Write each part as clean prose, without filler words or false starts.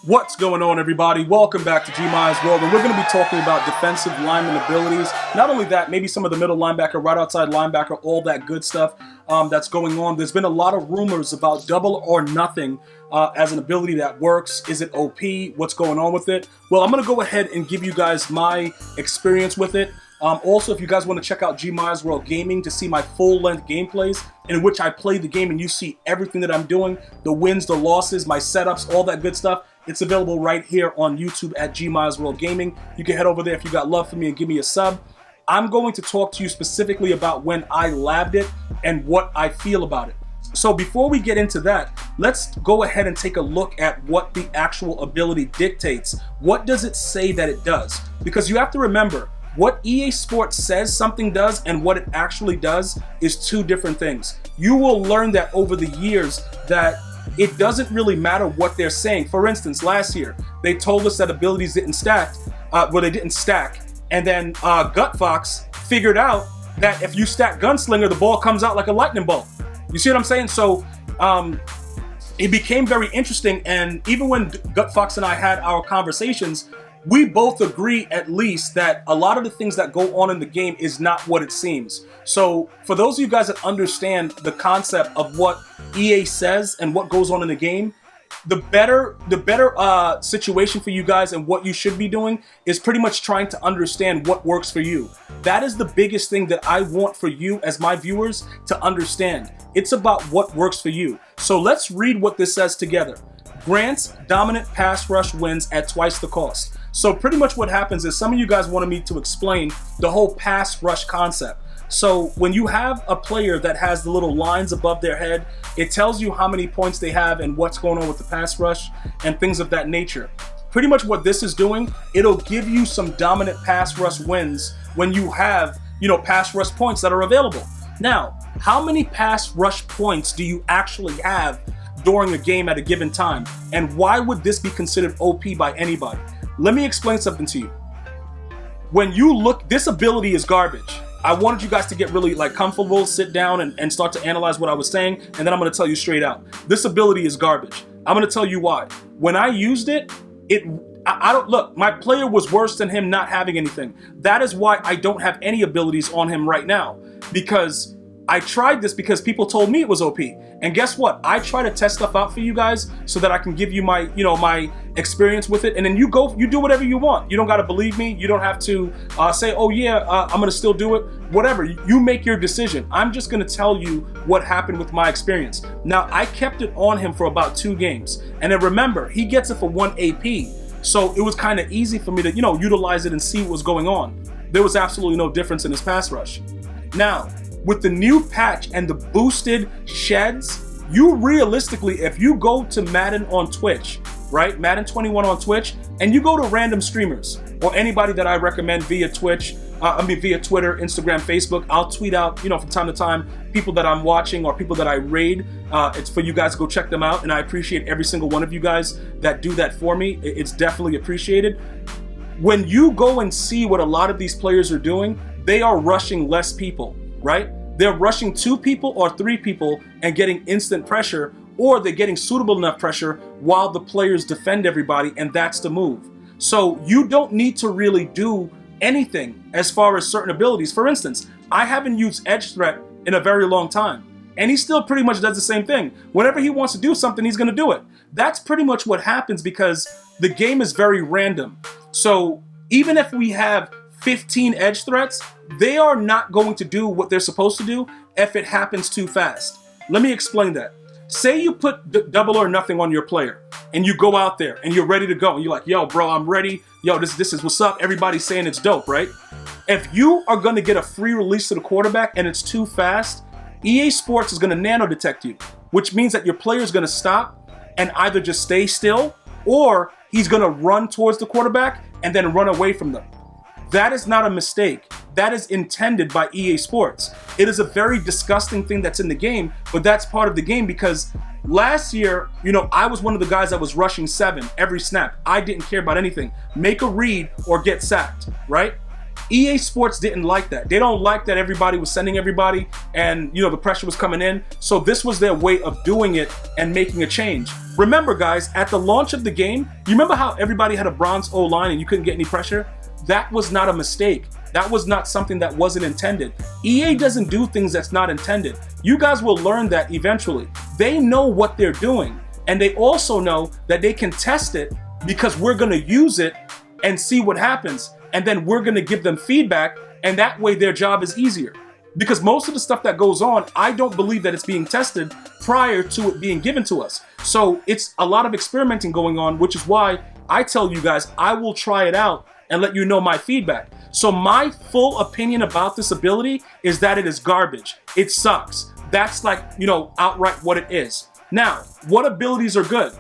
What's going on, everybody? Welcome back to GmiasWorld, and we're going to be talking about defensive lineman abilities. Not only that, maybe some of the middle linebacker, right outside linebacker, all that good stuff that's going on. There's been a lot of rumors about double or nothing as an ability that works. Is it OP? What's going on with it? Well, I'm going to go ahead and give you guys my experience with it. Also, if you guys want to check out GmiasWorld Gaming to see my full-length gameplays in which I play the game and you see everything that I'm doing, the wins, the losses, my setups, all that good stuff, it's available right here on YouTube at GmiasWorld Gaming. You can head over there if you got love for me and give me a sub. I'm going to talk to you specifically about when I labbed it and what I feel about it. So before we get into that, let's go ahead and take a look at what the actual ability dictates. What does it say that it does? Because you have to remember, what EA Sports says something does and what it actually does is two different things. You will learn that over the years that it doesn't really matter what they're saying. For instance, last year, they told us that abilities didn't stack, they didn't stack. And then GutFox figured out that if you stack Gunslinger, the ball comes out like a lightning bolt. You see what I'm saying? So it became very interesting. And even when GutFox and I had our conversations, we both agree at least that a lot of the things that go on in the game is not what it seems. So for those of you guys that understand the concept of what EA says and what goes on in the game, the better situation for you guys and what you should be doing is pretty much trying to understand what works for you. That is the biggest thing that I want for you as my viewers to understand. It's about what works for you. So let's read what this says together. Grants dominant pass rush wins at twice the cost. So pretty much what happens is some of you guys wanted me to explain the whole pass rush concept. So when you have a player that has the little lines above their head, it tells you how many points they have and what's going on with the pass rush and things of that nature. Pretty much what this is doing, it'll give you some dominant pass rush wins when you have, pass rush points that are available. Now, how many pass rush points do you actually have during a game at a given time? And why would this be considered OP by anybody? Let me explain something to you. When you look, this ability is garbage. I wanted you guys to get really comfortable, sit down and start to analyze what I was saying, and then I'm going to tell you straight out. This ability is garbage. I'm going to tell you why. When I used it, I don't look, my player was worse than him not having anything. That is why I don't have any abilities on him right now, because I tried this because people told me it was OP. And guess what? I try to test stuff out for you guys so that I can give you my, my experience with it. And then you do whatever you want. You don't got to believe me. You don't have to say, oh yeah, I'm going to still do it. Whatever. You make your decision. I'm just going to tell you what happened with my experience. Now, I kept it on him for about 2 games. And then remember, he gets it for 1 AP. So it was kind of easy for me to, utilize it and see what was going on. There was absolutely no difference in his pass rush. Now, with the new patch and the boosted sheds, you realistically, if you go to Madden on Twitch, right? Madden 21 on Twitch, and you go to random streamers or anybody that I recommend via Twitch, via Twitter, Instagram, Facebook, I'll tweet out, from time to time, people that I'm watching or people that I raid. It's for you guys to go check them out. And I appreciate every single one of you guys that do that for me. It's definitely appreciated. When you go and see what a lot of these players are doing, they are rushing less people. Right? They're rushing 2 people or 3 people and getting instant pressure, or they're getting suitable enough pressure while the players defend everybody, and that's the move. So you don't need to really do anything as far as certain abilities. For instance, I haven't used Edge Threat in a very long time, and he still pretty much does the same thing. Whenever he wants to do something, he's going to do it. That's pretty much what happens because the game is very random. So even if we have 15 edge threats, they are not going to do what they're supposed to do if it happens too fast. Let me explain that. Say you put double or nothing on your player and you go out there and you're ready to go and you're like, yo, bro, I'm ready. Yo, this is what's up. Everybody's saying it's dope, right? If you are going to get a free release to the quarterback and it's too fast, EA Sports is going to nano detect you, which means that your player is going to stop and either just stay still or he's going to run towards the quarterback and then run away from them. That is not a mistake. That is intended by EA Sports. It is a very disgusting thing that's in the game, but that's part of the game because last year, I was one of the guys that was rushing 7 every snap. I didn't care about anything. Make a read or get sacked, right? EA Sports didn't like that. They don't like that everybody was sending everybody and, you know, the pressure was coming in. So this was their way of doing it and making a change. Remember, guys, at the launch of the game, you remember how everybody had a bronze O-line and you couldn't get any pressure? That was not a mistake. That was not something that wasn't intended. EA doesn't do things that's not intended. You guys will learn that eventually. They know what they're doing, and they also know that they can test it because we're gonna use it and see what happens, and then we're gonna give them feedback, and that way their job is easier. Because most of the stuff that goes on, I don't believe that it's being tested prior to it being given to us. So it's a lot of experimenting going on, which is why I tell you guys, I will try it out and let you know my feedback. So my full opinion about this ability is that it is garbage. It sucks. That's like, you know, outright what it is. Now, what abilities are good?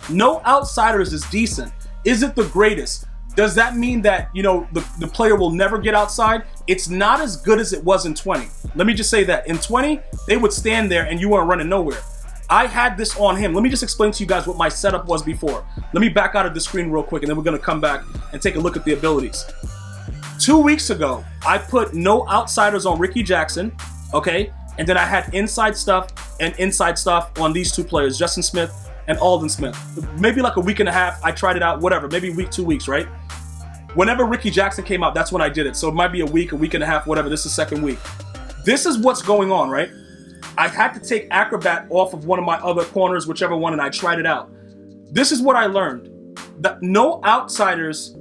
No Outsiders is decent. Is it the greatest? Does that mean that, you know, the player will never get outside? It's not as good as it was in 20. Let me just say that. In 20, they would stand there and you weren't running nowhere. I had this on him. Let me just explain to you guys what my setup was before. Let me back out of the screen real quick and then we're gonna come back and take a look at the abilities. 2 weeks ago, I put no Outsiders on Ricky Jackson, okay? And then I had inside stuff and inside stuff on these two players, Justin Smith and Alden Smith. Maybe like a week and a half, I tried it out, whatever, maybe a week, 2 weeks, right? Whenever Ricky Jackson came out, that's when I did it. So it might be a week and a half, whatever, this is second week. This is what's going on, right? I had to take Acrobat off of one of my other corners, whichever one, and I tried it out. This is what I learned. That no Outsiders,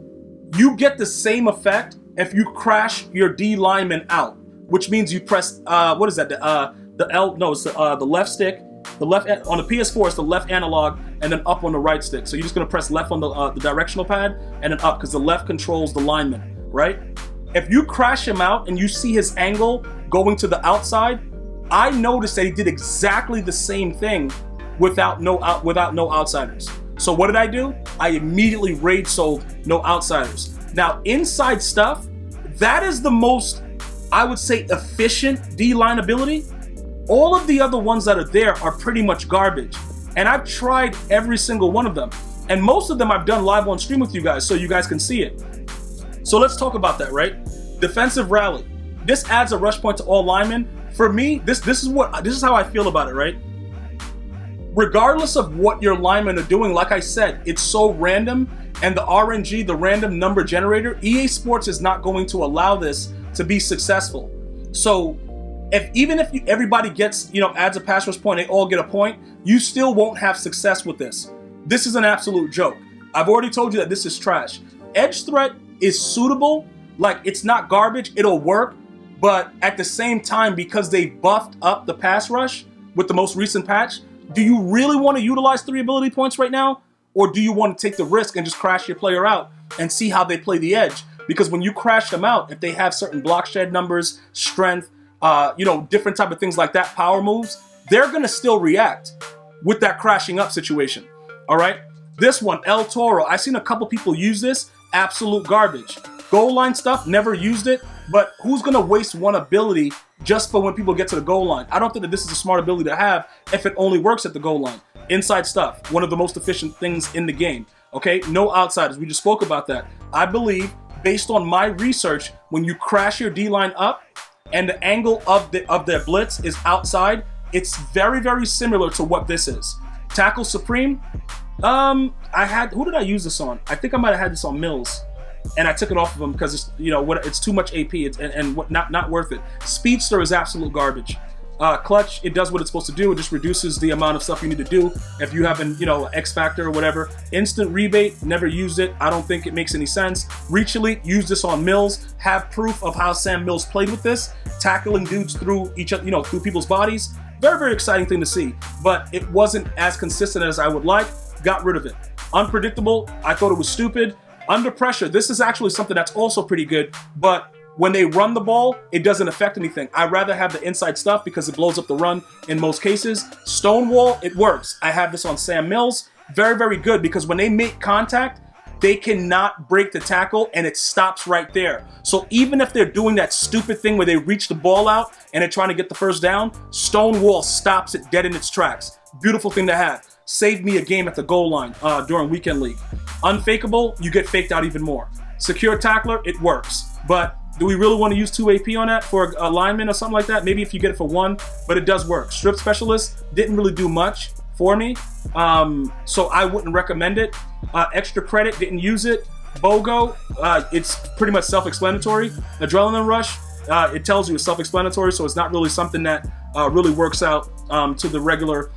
you get the same effect if you crash your D lineman out, which means you press, what is that? The L, no, it's the left stick. The left, on the PS4, it's the left analog, and then up on the right stick. So you're just gonna press left on the directional pad, and then up, because the left controls the lineman, right? If you crash him out and you see his angle going to the outside, I noticed that he did exactly the same thing without no Outsiders. So what did I do? I immediately raid sold no Outsiders. Now, inside stuff, that is the most, I would say, efficient D-line ability. All of the other ones that are there are pretty much garbage. And I've tried every single one of them. And most of them I've done live on stream with you guys so you guys can see it. So let's talk about that, right? Defensive rally. This adds a rush point to all linemen. For me, this is how I feel about it, right? Regardless of what your linemen are doing, like I said, it's so random, and the RNG, the random number generator, EA Sports is not going to allow this to be successful. So even if everybody gets, you know, adds a pass rush point, they all get a point, you still won't have success with this. This is an absolute joke. I've already told you that this is trash. Edge threat is suitable, like it's not garbage, it'll work, but at the same time, because they buffed up the pass rush with the most recent patch, do you really want to utilize 3 ability points right now? Or do you want to take the risk and just crash your player out and see how they play the edge? Because when you crash them out, if they have certain block shed numbers, strength, you know, different type of things like that, power moves, they're going to still react with that crashing up situation. All right. This one, El Toro, I've seen a couple people use this. Absolute garbage. Goal line stuff, never used it. But who's going to waste one ability just for when people get to the goal line? I don't think that this is a smart ability to have if it only works at the goal line. Inside stuff, one of the most efficient things in the game. Okay, no Outsiders. We just spoke about that. I believe, based on my research, when you crash your D-line up and the angle of their blitz is outside, it's very, very similar to what this is. Tackle Supreme. Who did I use this on? I think I might have had this on Mills. And I took it off of him because it's, you know, it's too much AP and not worth it. Speedster is absolute garbage. Clutch, it does what it's supposed to do. It just reduces the amount of stuff you need to do if you have an, you know, X Factor or whatever. Instant Rebate, never used it. I don't think it makes any sense. Reach Elite, use this on Mills. Have proof of how Sam Mills played with this, tackling dudes through through people's bodies. Very, very exciting thing to see. But it wasn't as consistent as I would like. Got rid of it. Unpredictable, I thought it was stupid. Under Pressure, this is actually something that's also pretty good, but when they run the ball, it doesn't affect anything. I'd rather have the inside stuff because it blows up the run in most cases. Stonewall, it works. I have this on Sam Mills. Very, very good because when they make contact, they cannot break the tackle and it stops right there. So even if they're doing that stupid thing where they reach the ball out and they're trying to get the first down, Stonewall stops it dead in its tracks. Beautiful thing to have. Saved me a game at the goal line during Weekend League. Unfakeable, you get faked out even more. Secure Tackler, it works. But do we really want to use 2 AP on that for a lineman or something like that? Maybe if you get it for 1, but it does work. Strip Specialist didn't really do much for me, so I wouldn't recommend it. Extra Credit, didn't use it. BOGO, it's pretty much self-explanatory. Adrenaline Rush, it tells you it's self-explanatory, so it's not really something that really works out to the regular.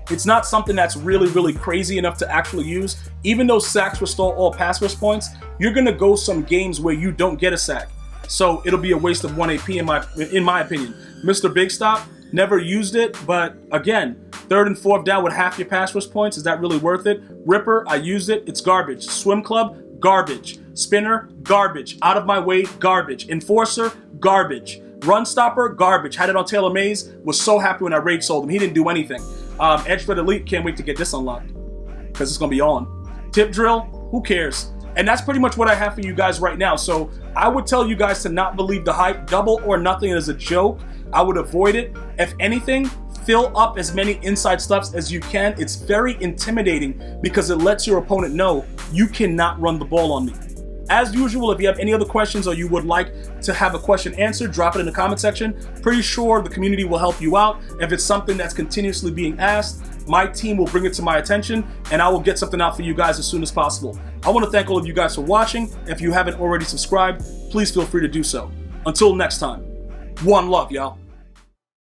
It's not something that's really crazy enough to actually use. Even though sacks restore all pass rush points, you're gonna go some games where you don't get a sack, so it'll be a waste of 1 AP in my opinion. Mr. Big Stop, never used it, but again, 3rd and 4th down with half your pass rush points, is that really worth it? Ripper, I used it, it's garbage. Swim Club, garbage. Spinner, garbage. Out of my way, garbage. Enforcer, garbage. Run Stopper, garbage. Had it on Taylor Mays, was so happy when I rage sold him. He didn't do anything. Edge Threat Elite, can't wait to get this unlocked because it's gonna be on. Tip Drill, who cares? And that's pretty much what I have for you guys right now. So I would tell you guys to not believe the hype. Double or Nothing is a joke. I would avoid it. If anything, fill up as many inside stuffs as you can. It's very intimidating because it lets your opponent know you cannot run the ball on me. As usual, if you have any other questions or you would like to have a question answered, drop it in the comment section. Pretty sure the community will help you out. If it's something that's continuously being asked, my team will bring it to my attention and I will get something out for you guys as soon as possible. I want to thank all of you guys for watching. If you haven't already subscribed, please feel free to do so. Until next time, one love, y'all.